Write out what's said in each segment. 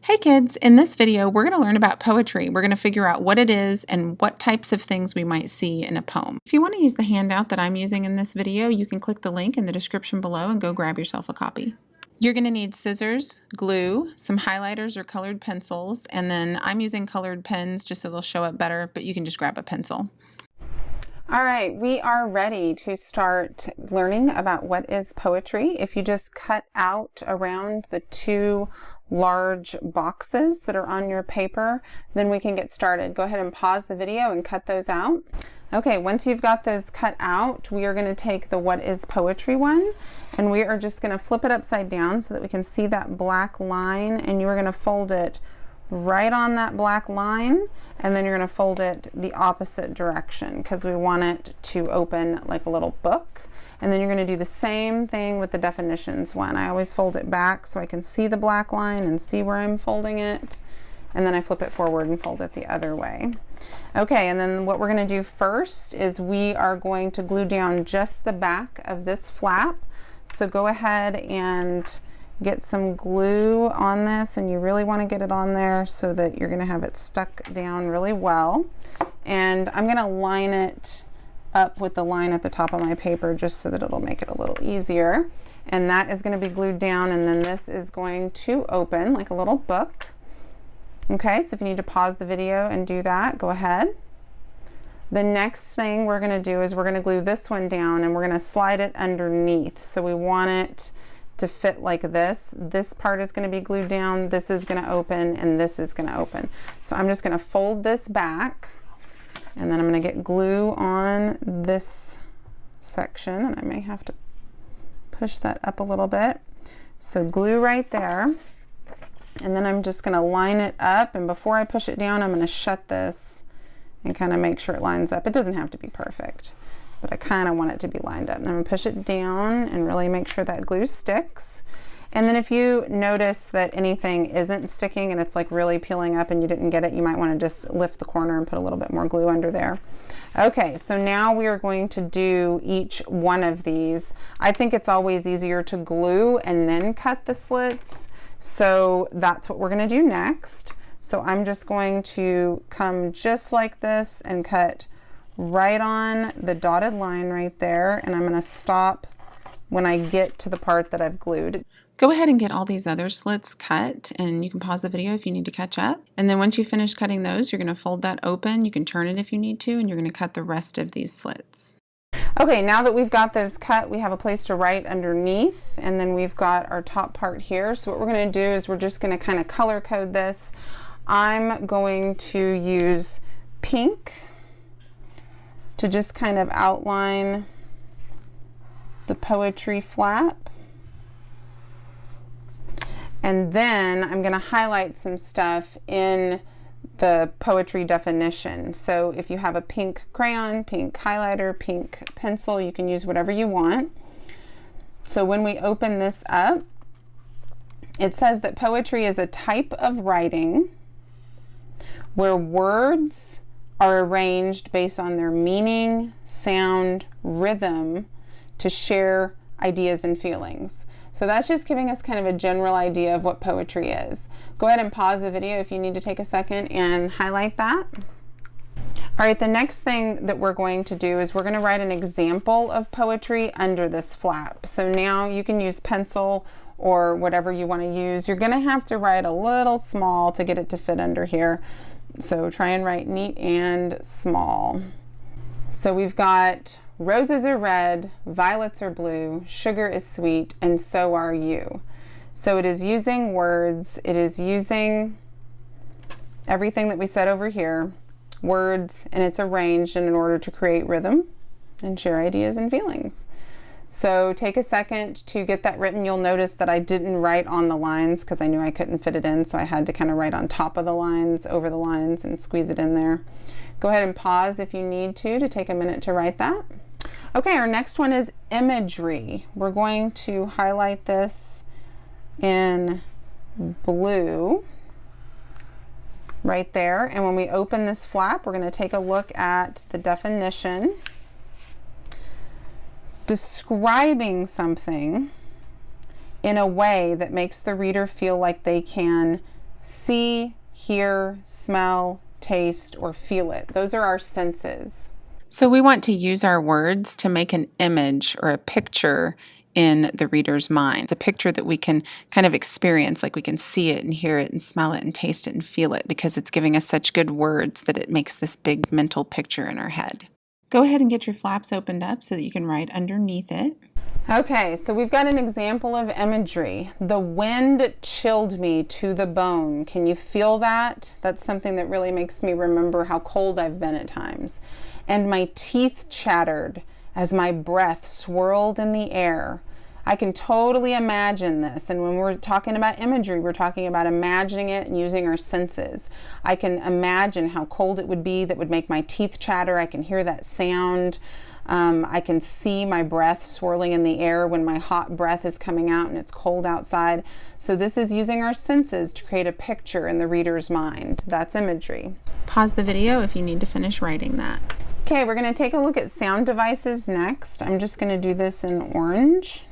Hey kids, in this video we're going to learn about poetry. We're going to figure out what it is and what types of things we might see in a poem. If you want to use the handout that I'm using in this video, you can click the link in the description below and go grab yourself a copy. You're going to need scissors, glue, some highlighters or colored pencils, and then I'm using colored pens just so they'll show up better, but you can just grab a pencil. All right, we are ready to start learning about what is poetry. If you just cut out around the two large boxes that are on your paper, then we can get started. Go ahead and pause the video and cut those out. Okay, once you've got those cut out, we are going to take the what is poetry one, and we are just going to flip it upside down so that we can see that black line, and you are going to fold it right on that black line, and then you're going to fold it the opposite direction because we want it to open like a little book. And then you're going to do the same thing with the definitions one. I always fold it back so I can see the black line and see where I'm folding it, and then I flip it forward and fold it the other way. Okay, and then what we're going to do first is we are going to glue down just the back of this flap. So go ahead and get some glue on this, and you really want to get it on there so that you're going to have it stuck down really well. And I'm going to line it up with the line at the top of my paper just so that it'll make it a little easier. And that is going to be glued down, and then this is going to open like a little book. Okay, so if you need to pause the video and do that, go ahead. The next thing we're going to do is we're going to glue this one down, and we're going to slide it underneath. So we want it to fit like this. This part is going to be glued down, this is going to open, and this is going to open. So I'm just going to fold this back, and then I'm going to get glue on this section, and I may have to push that up a little bit. So glue right there, and then I'm just going to line it up, and before I push it down I'm going to shut this and kind of make sure it lines up. It doesn't have to be perfect, but I kind of want it to be lined up. And I'm going to push it down and really make sure that glue sticks. And then if you notice that anything isn't sticking and it's like really peeling up and you didn't get it, you might want to just lift the corner and put a little bit more glue under there. Okay, so now we are going to do each one of these. I think it's always easier to glue and then cut the slits. So that's what we're going to do next. So I'm just going to come just like this and cut right on the dotted line right there, and I'm going to stop when I get to the part that I've glued. Go ahead and get all these other slits cut, and you can pause the video if you need to catch up. And then once you finish cutting those, you're going to fold that open. You can turn it if you need to, and you're going to cut the rest of these slits. Okay, now that we've got those cut, we have a place to write underneath, and then we've got our top part here. So what we're going to do is we're just going to kind of color code this. I'm going to use pink to just kind of outline the poetry flap. And then I'm going to highlight some stuff in the poetry definition. So if you have a pink crayon, pink highlighter, pink pencil, you can use whatever you want. So when we open this up, it says that poetry is a type of writing where words are arranged based on their meaning, sound, rhythm to share ideas and feelings. So that's just giving us kind of a general idea of what poetry is. Go ahead and pause the video if you need to take a second and highlight that. All right, the next thing that we're going to do is we're going to write an example of poetry under this flap. So now you can use pencil or whatever you want to use. You're going to have to write a little small to get it to fit under here. So try and write neat and small. So we've got roses are red, violets are blue, sugar is sweet, and so are you. So it is using words, it is using everything that we said over here, words, and it's arranged in order to create rhythm and share ideas and feelings. So take a second to get that written. You'll notice that I didn't write on the lines because I knew I couldn't fit it in, so I had to kind of write on top of the lines, over the lines, and squeeze it in there. Go ahead and pause if you need to take a minute to write that. Okay, our next one is imagery. We're going to highlight this in blue right there, and when we open this flap, we're going to take a look at the definition. Describing something in a way that makes the reader feel like they can see, hear, smell, taste, or feel it. Those are our senses. So we want to use our words to make an image or a picture in the reader's mind. It's a picture that we can kind of experience, like we can see it and hear it and smell it and taste it and feel it, because it's giving us such good words that it makes this big mental picture in our head. Go ahead and get your flaps opened up so that you can write underneath it. Okay, so we've got an example of imagery. The wind chilled me to the bone. Can you feel that? That's something that really makes me remember how cold I've been at times. And my teeth chattered as my breath swirled in the air. I can totally imagine this. And when we're talking about imagery, we're talking about imagining it and using our senses. I can imagine how cold it would be that would make my teeth chatter. I can hear that sound. I can see my breath swirling in the air when my hot breath is coming out and it's cold outside. So this is using our senses to create a picture in the reader's mind. That's imagery. Pause the video if you need to finish writing that. Okay, we're going to take a look at sound devices next. I'm just going to do this in orange.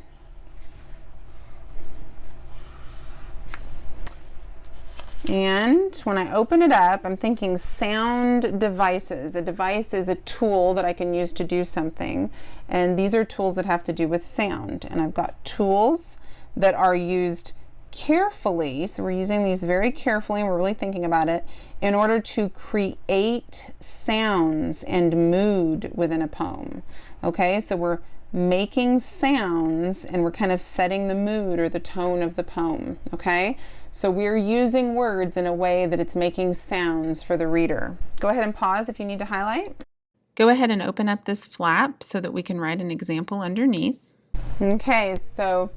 And when I open it up, I'm thinking sound devices. A device is a tool that I can use to do something. And these are tools that have to do with sound. And I've got tools that are used carefully. So we're using these very carefully, and we're really thinking about it in order to create sounds and mood within a poem. Okay, so we're making sounds and we're kind of setting the mood or the tone of the poem. Okay, so we're using words in a way that it's making sounds for the reader. Go ahead and pause if you need to highlight. Go ahead and open up this flap so that we can write an example underneath. Okay, so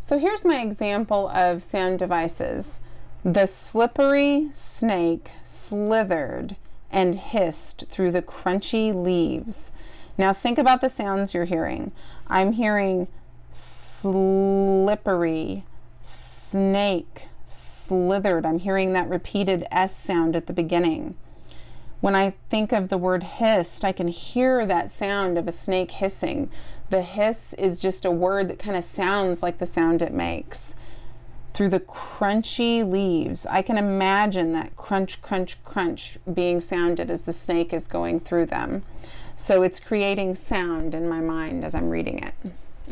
here's my example of sound devices. The slippery snake slithered and hissed through the crunchy leaves. Now think about the sounds you're hearing. I'm hearing slippery, snake, slithered. I'm hearing that repeated S sound at the beginning. When I think of the word hissed, I can hear that sound of a snake hissing. The hiss is just a word that kind of sounds like the sound it makes. Through the crunchy leaves, I can imagine that crunch, crunch, crunch being sounded as the snake is going through them. So it's creating sound in my mind as I'm reading it.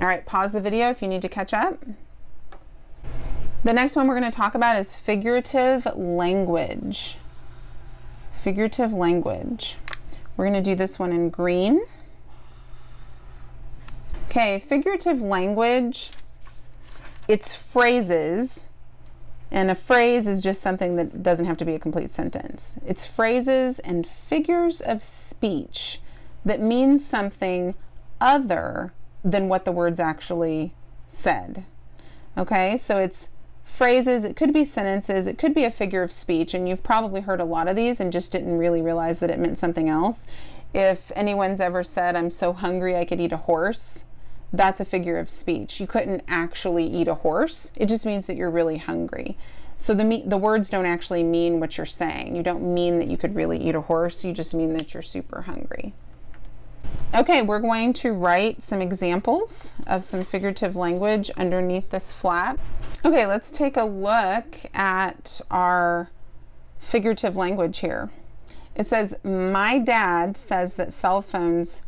All right, pause the video if you need to catch up. The next one we're going to talk about is figurative language. Figurative language. We're going to do this one in green. Okay, figurative language, it's phrases, and a phrase is just something that doesn't have to be a complete sentence. It's phrases and figures of speech that mean something other than what the words actually said. Okay, so it's phrases, it could be sentences, it could be a figure of speech, and you've probably heard a lot of these and just didn't really realize that it meant something else. If anyone's ever said, "I'm so hungry I could eat a horse," that's a figure of speech. You couldn't actually eat a horse. It just means that you're really hungry. So the words don't actually mean what you're saying. You don't mean that you could really eat a horse. You just mean that you're super hungry. Okay, we're going to write some examples of some figurative language underneath this flap. Okay, let's take a look at our figurative language here. It says, my dad says that cell phones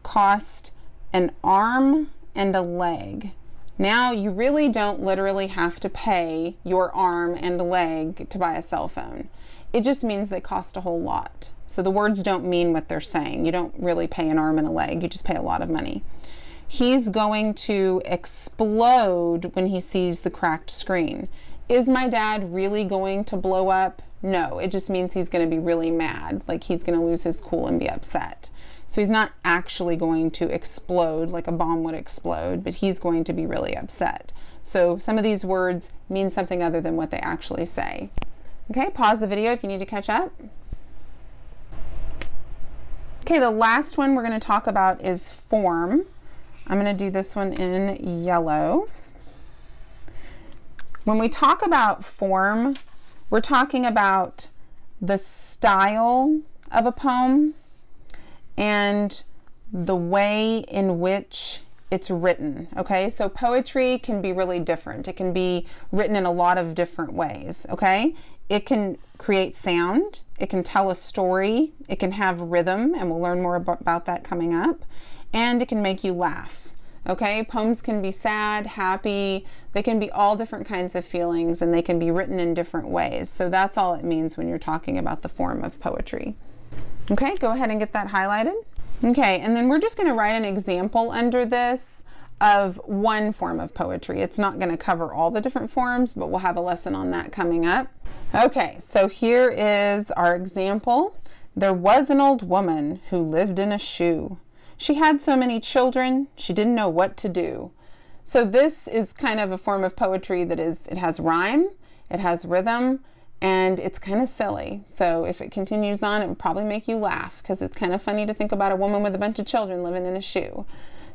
cost an arm and a leg. Now, you really don't literally have to pay your arm and a leg to buy a cell phone. It just means they cost a whole lot. So the words don't mean what they're saying. You don't really pay an arm and a leg. You just pay a lot of money. He's going to explode when he sees the cracked screen. Is my dad really going to blow up? No, it just means he's going to be really mad. Like he's going to lose his cool and be upset. So he's not actually going to explode like a bomb would explode, but he's going to be really upset. So some of these words mean something other than what they actually say. Okay, pause the video if you need to catch up. Okay, the last one we're going to talk about is form. I'm going to do this one in yellow. When we talk about form, we're talking about the style of a poem and the way in which it's written. Okay, so poetry can be really different. It can be written in a lot of different ways. Okay, It can create sound, it can tell a story, it can have rhythm, and we'll learn more about that coming up, and it can make you laugh. Okay, poems can be sad, happy, they can be all different kinds of feelings, and they can be written in different ways. So that's all it means when you're talking about the form of poetry. Okay, go ahead and get that highlighted. Okay, and then we're just going to write an example under this of one form of poetry. It's not going to cover all the different forms, but we'll have a lesson on that coming up. Okay, so here is our example. There was an old woman who lived in a shoe. She had so many children, she didn't know what to do. So this is kind of a form of poetry that it has rhyme, it has rhythm, and it's kind of silly. So if it continues on, it would probably make you laugh because it's kind of funny to think about a woman with a bunch of children living in a shoe.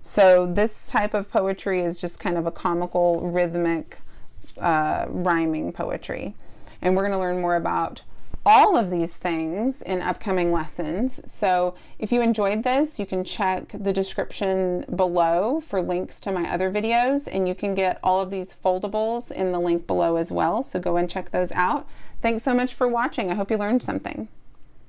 So this type of poetry is just kind of a comical, rhythmic, rhyming poetry. And we're going to learn more about all of these things in upcoming lessons. So if you enjoyed this, you can check the description below for links to my other videos, and you can get all of these foldables in the link below as well. So go and check those out. Thanks so much for watching. I hope you learned something.